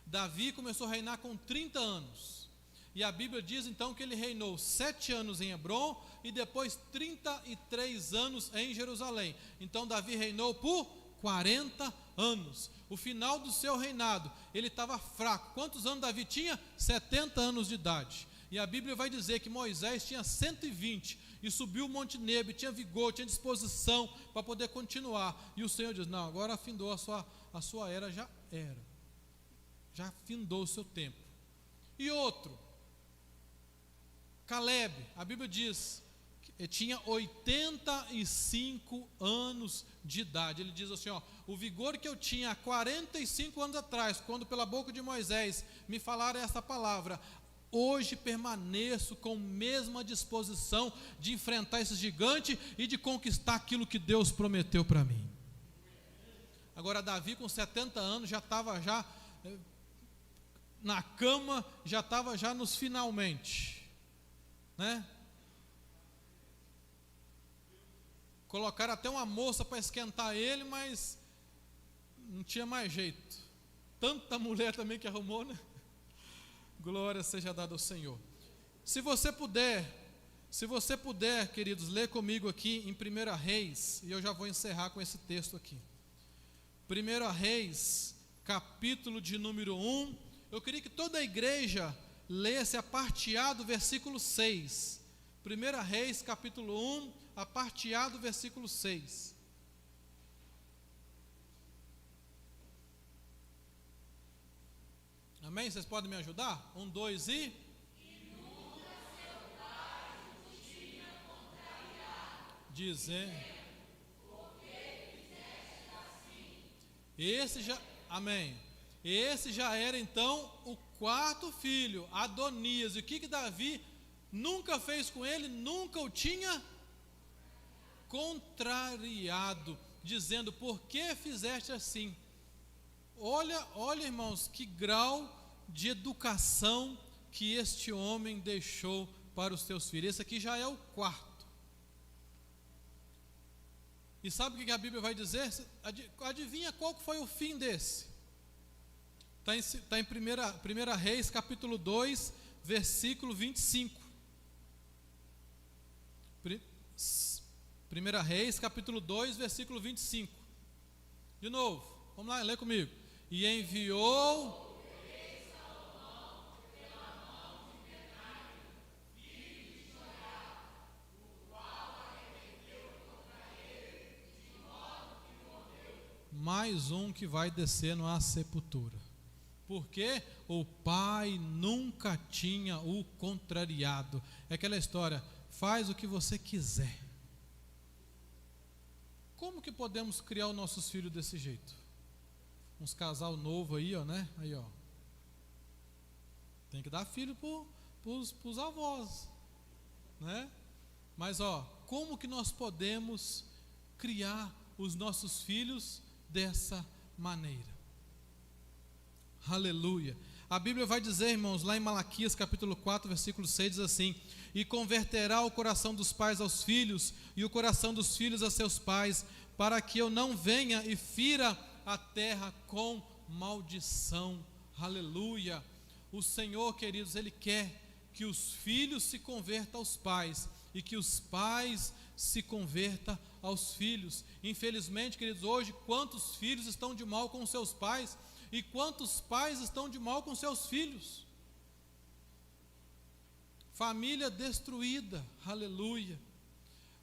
Davi começou a reinar com 30 anos, e a Bíblia diz então que ele reinou 7 anos em Hebrom, e depois 33 anos em Jerusalém. Então Davi reinou por 40 anos. O final do seu reinado, ele estava fraco. Quantos anos Davi tinha? 70 anos de idade. E a Bíblia vai dizer que Moisés tinha 120 e subiu o Monte Nebo, tinha vigor, tinha disposição para poder continuar. E o Senhor diz: não, agora afindou a sua era, já findou o seu tempo. E outro, Caleb, a Bíblia diz que ele tinha 85 anos de idade. Ele diz assim, o vigor que eu tinha há 45 anos atrás, quando pela boca de Moisés me falaram essa palavra, hoje permaneço com a mesma disposição de enfrentar esse gigante e de conquistar aquilo que Deus prometeu para mim. Agora Davi, com 70 anos, já estava na cama, já estava nos finalmente, né? Colocaram até uma moça para esquentar ele, mas não tinha mais jeito. Tanta mulher também que arrumou, né? Glória seja dada ao Senhor. Se você puder, queridos, ler comigo aqui em 1 Reis, e eu já vou encerrar com esse texto aqui. 1 Reis, capítulo de número 1. Eu queria que toda a igreja lesse a parte A do versículo 6. 1 Reis, capítulo 1, a parte A do versículo 6. Amém? Vocês podem me ajudar? 1, 2 e... E nunca seu pai o tinha contrariado, dizendo, porque fizeste assim. Amém. Esse já era então o quarto filho, Adonias. E o que Davi nunca fez com ele, nunca o tinha contrariado, dizendo: por que fizeste assim? Olha, irmãos, que grau de educação que este homem deixou para os seus filhos. Esse aqui já é o quarto. E sabe o que a Bíblia vai dizer? Adivinha qual foi o fim desse? Está em 1 Reis, capítulo 2, versículo 25. 1 Reis, capítulo 2, versículo 25. De novo, vamos lá, lê comigo. E enviou mais um que vai descendo à sepultura. Porque o pai nunca tinha o contrariado. É aquela história: faz o que você quiser. Como que podemos criar os nossos filhos desse jeito? Uns casal novo aí, ó, né? Aí, ó. Tem que dar filho pros avós, né? Mas, ó, como que nós podemos criar os nossos filhos dessa maneira? Aleluia. A Bíblia vai dizer, irmãos, lá em Malaquias capítulo 4, versículo 6, diz assim: e converterá o coração dos pais aos filhos, e o coração dos filhos a seus pais, para que eu não venha e fira a terra com maldição. Aleluia. O Senhor, queridos, Ele quer que os filhos se convertam aos pais, e que os pais se convertam aos filhos. Infelizmente, queridos, hoje quantos filhos estão de mal com seus pais, e quantos pais estão de mal com seus filhos? Família destruída, aleluia.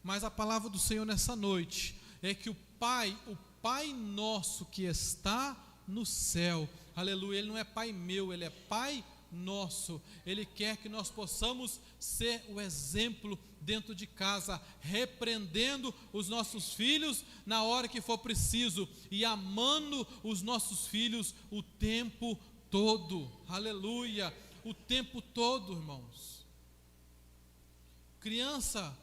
Mas a palavra do Senhor nessa noite é que o Pai nosso que está no céu, aleluia, Ele não é Pai meu, Ele é Pai nosso. Ele quer que nós possamos ser o exemplo dentro de casa, repreendendo os nossos filhos na hora que for preciso e amando os nossos filhos o tempo todo, aleluia, o tempo todo, irmãos. Criança,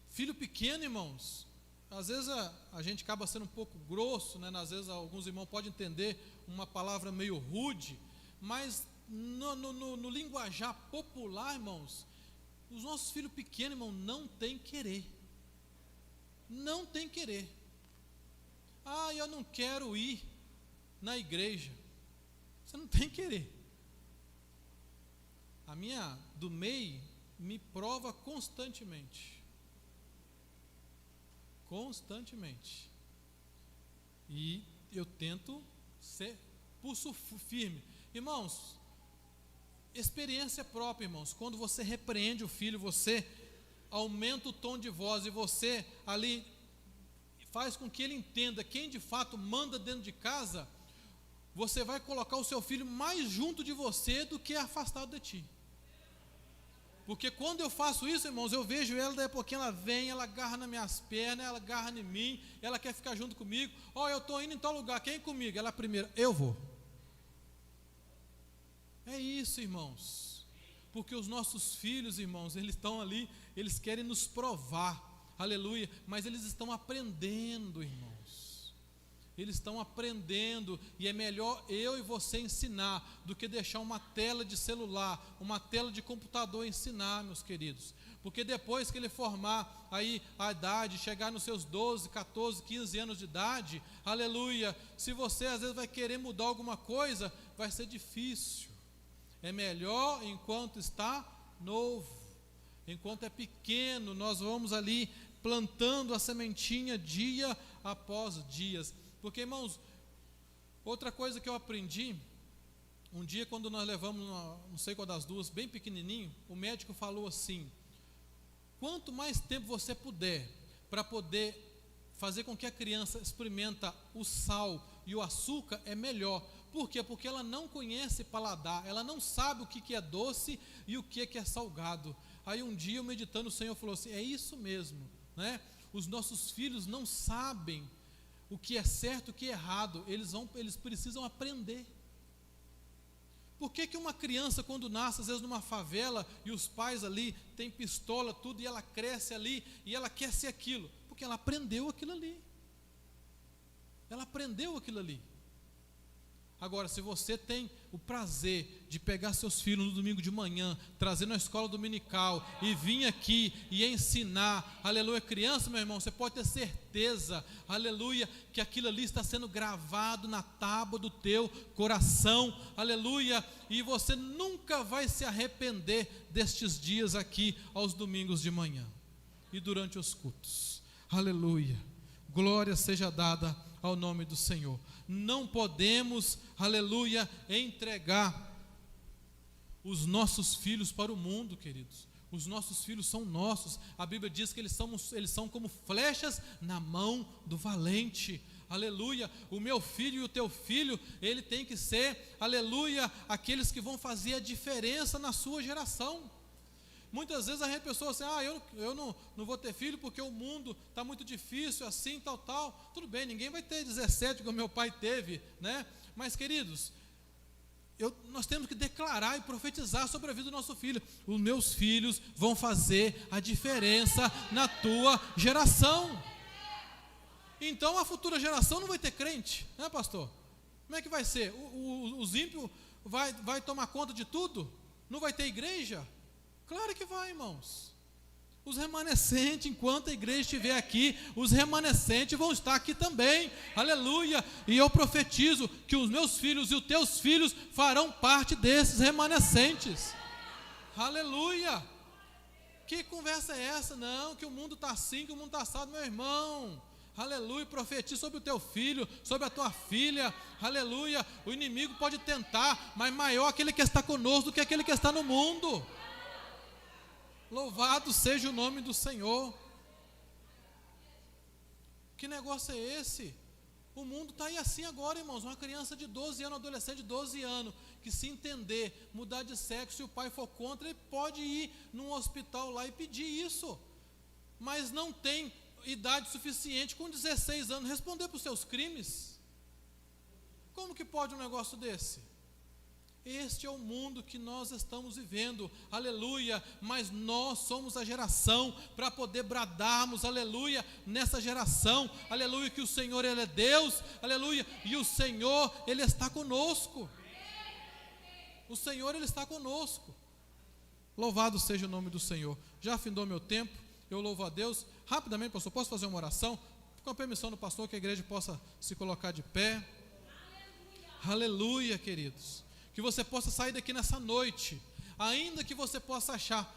filho pequeno, irmãos, às vezes a gente acaba sendo um pouco grosso, né? Às vezes alguns irmãos podem entender uma palavra meio rude, mas no linguajar popular, irmãos, os nossos filhos pequenos, irmão, não tem querer. Não tem querer. Ah, eu não quero ir na igreja. Você não tem querer. A minha do MEI me prova constantemente. Constantemente. E eu tento ser pulso firme. Irmãos, experiência própria, irmãos. Quando você repreende o filho, você aumenta o tom de voz e você ali faz com que ele entenda quem de fato manda dentro de casa. Você vai colocar o seu filho mais junto de você do que afastado de ti. Porque quando eu faço isso, irmãos, eu vejo ela, daí a pouquinho ela vem, ela agarra nas minhas pernas, ela agarra em mim, ela quer ficar junto comigo. Ó, eu estou indo em tal lugar, quem é comigo? Ela primeiro, eu vou. É isso, irmãos, porque os nossos filhos, irmãos, eles estão ali, eles querem nos provar, aleluia, mas eles estão aprendendo, irmãos, eles estão aprendendo, e é melhor eu e você ensinar, do que deixar uma tela de celular, uma tela de computador ensinar, meus queridos, porque depois que ele formar aí a idade, chegar nos seus 12, 14, 15 anos de idade, aleluia, se você às vezes vai querer mudar alguma coisa, vai ser difícil. É melhor enquanto está novo, enquanto é pequeno, nós vamos ali plantando a sementinha dia após dias. Porque, irmãos, outra coisa que eu aprendi, um dia quando nós levamos, não sei qual das duas, bem pequenininho, o médico falou assim: quanto mais tempo você puder, para poder fazer com que a criança experimenta o sal e o açúcar, é melhor. Por quê? Porque ela não conhece paladar, ela não sabe o que é doce e o que é salgado. Aí um dia, eu meditando, o Senhor falou assim: é isso mesmo, né? Os nossos filhos não sabem o que é certo e o que é errado, eles precisam aprender. Por que uma criança, quando nasce, às vezes numa favela, e os pais ali têm pistola, tudo, e ela cresce ali, e ela quer ser aquilo? Porque ela aprendeu aquilo ali. Ela aprendeu aquilo ali. Agora, se você tem o prazer de pegar seus filhos no domingo de manhã, trazer na escola dominical e vir aqui e ensinar, aleluia, criança, meu irmão, você pode ter certeza, aleluia, que aquilo ali está sendo gravado na tábua do teu coração, aleluia, e você nunca vai se arrepender destes dias aqui aos domingos de manhã e durante os cultos, aleluia, glória seja dada ao nome do Senhor. Não podemos, aleluia, entregar os nossos filhos para o mundo, queridos. Os nossos filhos são nossos. A Bíblia diz que eles são como flechas na mão do valente. Aleluia. O meu filho e o teu filho, ele tem que ser, aleluia, aqueles que vão fazer a diferença na sua geração. Muitas vezes a pessoa assim, eu não vou ter filho porque o mundo está muito difícil, assim, tal. Tudo bem, ninguém vai ter 17 como meu pai teve, né? Mas, queridos, nós temos que declarar e profetizar sobre a vida do nosso filho. Os meus filhos vão fazer a diferença na tua geração. Então a futura geração não vai ter crente, né, pastor? Como é que vai ser? Os ímpios vai tomar conta de tudo? Não vai ter igreja? Claro que vai, irmãos. Os remanescentes, enquanto a igreja estiver aqui, os remanescentes vão estar aqui também, aleluia, e eu profetizo que os meus filhos e os teus filhos farão parte desses remanescentes, aleluia. Que conversa é essa? Não, que o mundo está assim, que o mundo está assado, meu irmão, aleluia, profetiza sobre o teu filho, sobre a tua filha, aleluia. O inimigo pode tentar, mas maior aquele que está conosco do que aquele que está no mundo. Louvado seja o nome do Senhor. Que negócio é esse? O mundo está aí assim agora, irmãos. Uma criança de 12 anos, um adolescente de 12 anos, que se entender, mudar de sexo, se o pai for contra, ele pode ir num hospital lá e pedir isso. Mas não tem idade suficiente, com 16 anos, responder para os seus crimes. Como que pode um negócio desse? Este é o mundo que nós estamos vivendo, aleluia, mas nós somos a geração para poder bradarmos, aleluia, nessa geração, aleluia, que o Senhor, Ele é Deus, aleluia, e o Senhor, Ele está conosco, o Senhor, Ele está conosco, louvado seja o nome do Senhor. Já findou meu tempo, eu louvo a Deus. Rapidamente, pastor, posso fazer uma oração? Com a permissão do pastor, que a igreja possa se colocar de pé, aleluia, queridos. Que você possa sair daqui nessa noite, ainda que você possa achar,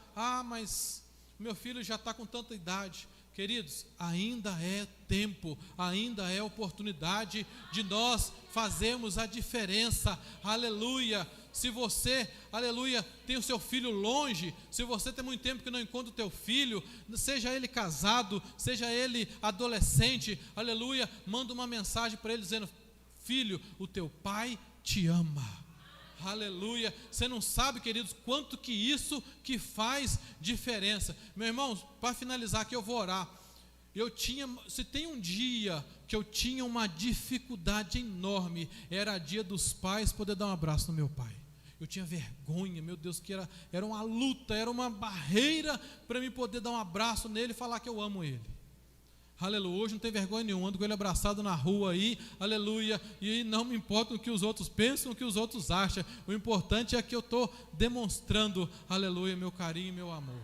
mas meu filho já está com tanta idade. Queridos, ainda é tempo, ainda é oportunidade de nós fazermos a diferença, aleluia. Se você, aleluia, tem o seu filho longe, se você tem muito tempo que não encontra o teu filho, seja ele casado, seja ele adolescente, aleluia, manda uma mensagem para ele dizendo: filho, o teu pai te ama. Aleluia. Você não sabe, queridos, quanto que isso que faz diferença. Meu irmão, para finalizar aqui eu vou orar. Se tem um dia que eu tinha uma dificuldade enorme, era dia dos pais poder dar um abraço no meu pai. Eu tinha vergonha, meu Deus, que era uma luta, era uma barreira para mim poder dar um abraço nele e falar que eu amo ele. Aleluia, hoje não tem vergonha nenhuma, ando com ele abraçado na rua aí, aleluia, e não me importa o que os outros pensam, o que os outros acham, o importante é que eu estou demonstrando, aleluia, meu carinho e meu amor.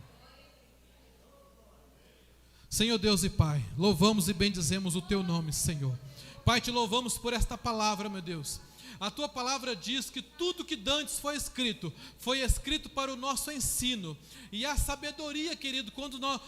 Senhor Deus e Pai, louvamos e bendizemos o Teu nome, Senhor. Pai, te louvamos por esta palavra, meu Deus. A Tua palavra diz que tudo que dantes foi escrito para o nosso ensino. E a sabedoria, querido,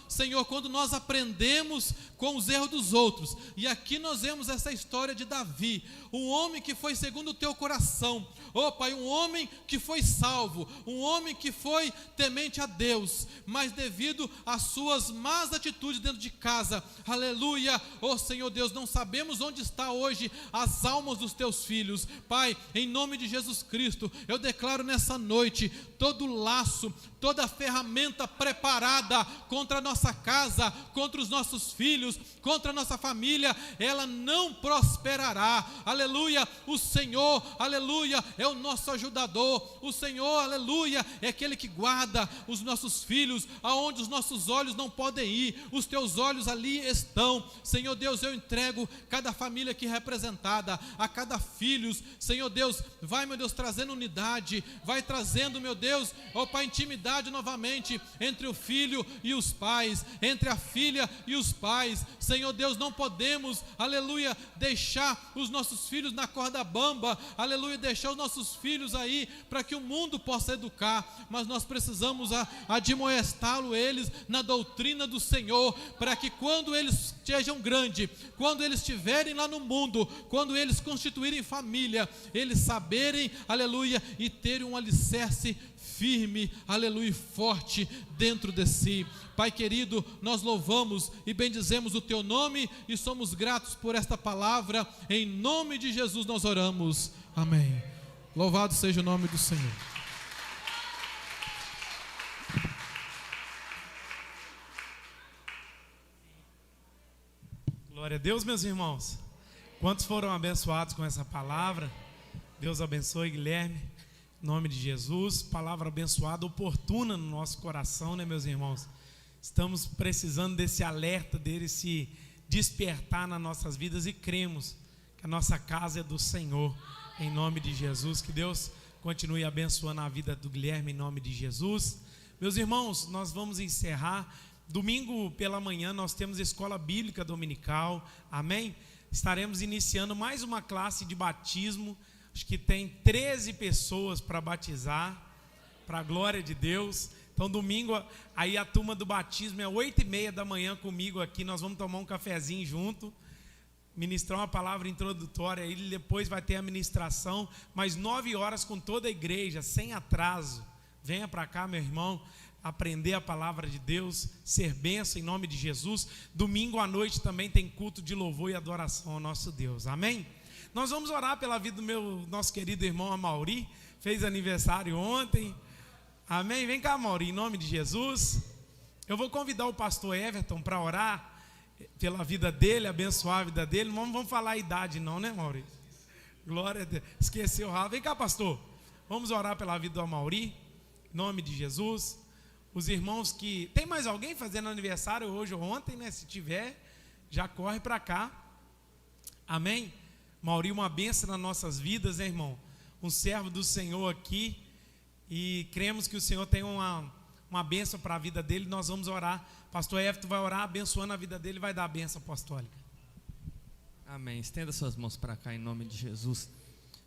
Senhor, quando nós aprendemos com os erros dos outros. E aqui nós vemos essa história de Davi, um homem que foi segundo o Teu coração. Pai, um homem que foi salvo, um homem que foi temente a Deus, mas devido às suas más atitudes dentro de casa, aleluia, Senhor Deus, não sabemos onde está hoje as almas dos Teus filhos. Pai, em nome de Jesus Cristo, eu declaro nessa noite, todo laço, toda ferramenta preparada contra a nossa casa, contra os nossos filhos, contra a nossa família, ela não prosperará. Aleluia, o Senhor, aleluia, é o nosso ajudador. O Senhor, aleluia, é aquele que guarda os nossos filhos, aonde os nossos olhos não podem ir, os teus olhos ali estão. Senhor Deus, eu entrego cada família aqui representada, a cada filhos. Senhor Deus, vai, meu Deus, trazendo unidade, vai trazendo, meu Deus, ó Pai, intimidade novamente entre o filho e os pais, entre a filha e os pais. Senhor Deus, não podemos, aleluia, deixar os nossos filhos na corda bamba, aleluia, deixar os nossos filhos aí para que o mundo possa educar, mas nós precisamos admoestá-lo eles na doutrina do Senhor, para que quando eles sejam grandes, quando eles estiverem lá no mundo, quando eles constituírem família, eles saberem, aleluia, e terem um alicerce firme, aleluia, e forte dentro de si. Pai querido, nós louvamos e bendizemos o teu nome e somos gratos por esta palavra. Em nome de Jesus nós oramos, amém. Louvado seja o nome do Senhor. Glória a Deus, meus irmãos. Quantos foram abençoados com essa palavra? Deus abençoe, Guilherme, em nome de Jesus. Palavra abençoada, oportuna no nosso coração, né, meus irmãos? Estamos precisando desse alerta, dele se despertar nas nossas vidas e cremos que a nossa casa é do Senhor, em nome de Jesus. Que Deus continue abençoando a vida do Guilherme, em nome de Jesus. Meus irmãos, nós vamos encerrar. Domingo pela manhã nós temos escola bíblica dominical, amém? Estaremos iniciando mais uma classe de batismo. Acho que tem 13 pessoas para batizar, para a glória de Deus. Então domingo, aí a turma do batismo é 8h30 da manhã comigo aqui. Nós vamos tomar um cafezinho junto, ministrar uma palavra introdutória, aí depois vai ter a ministração, mas 9 horas com toda a igreja, sem atraso. Venha para cá, meu irmão, aprender a palavra de Deus, ser bênção em nome de Jesus. Domingo à noite também tem culto de louvor e adoração ao nosso Deus, amém? Nós vamos orar pela vida do nosso querido irmão Amauri, fez aniversário ontem, amém? Vem cá, Amauri, em nome de Jesus. Eu vou convidar o pastor Everton para orar pela vida dele, abençoar a vida dele. Não vamos falar a idade não, né, Amauri? Glória a Deus, esqueceu, vem cá, pastor, vamos orar pela vida do Amauri, em nome de Jesus. Os irmãos que... Tem mais alguém fazendo aniversário hoje ou ontem, né? Se tiver, já corre para cá. Amém? Mauri, uma bênção nas nossas vidas, né, irmão? Um servo do Senhor aqui. E cremos que o Senhor tem uma bênção para a vida dele. Nós vamos orar. Pastor Everton vai orar, abençoando a vida dele, vai dar a bênção apostólica. Amém. Estenda suas mãos para cá em nome de Jesus.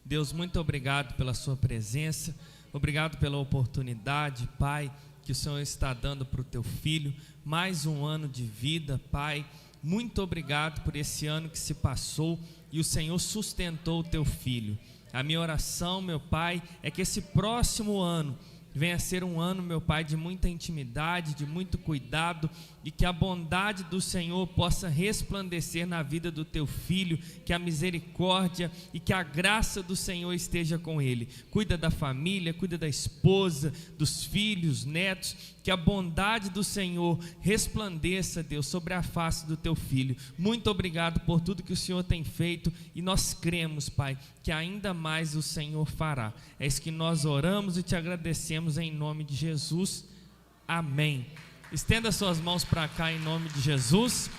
Deus, muito obrigado pela sua presença. Obrigado pela oportunidade, Pai, que o Senhor está dando para o teu filho, mais um ano de vida, Pai. Muito obrigado por esse ano que se passou e o Senhor sustentou o teu filho. A minha oração, meu Pai, é que esse próximo ano venha a ser um ano, meu Pai, de muita intimidade, de muito cuidado, e que a bondade do Senhor possa resplandecer na vida do teu filho, que a misericórdia e que a graça do Senhor esteja com ele. Cuida da família, cuida da esposa, dos filhos, netos, que a bondade do Senhor resplandeça, Deus, sobre a face do teu filho. Muito obrigado por tudo que o Senhor tem feito, e nós cremos, Pai, que ainda mais o Senhor fará. É isso que nós oramos e te agradecemos em nome de Jesus, amém. Estenda suas mãos para cá em nome de Jesus.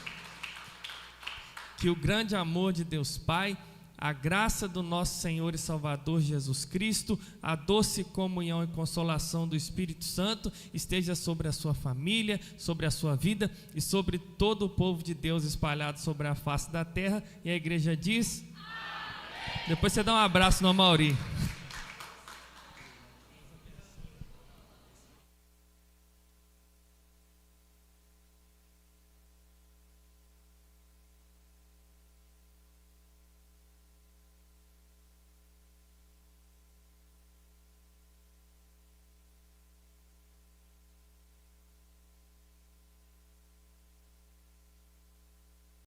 Que o grande amor de Deus Pai, a graça do nosso Senhor e Salvador Jesus Cristo, a doce comunhão e consolação do Espírito Santo esteja sobre a sua família, sobre a sua vida e sobre todo o povo de Deus espalhado sobre a face da terra. E a igreja diz: amém. Depois você dá um abraço no Amauri.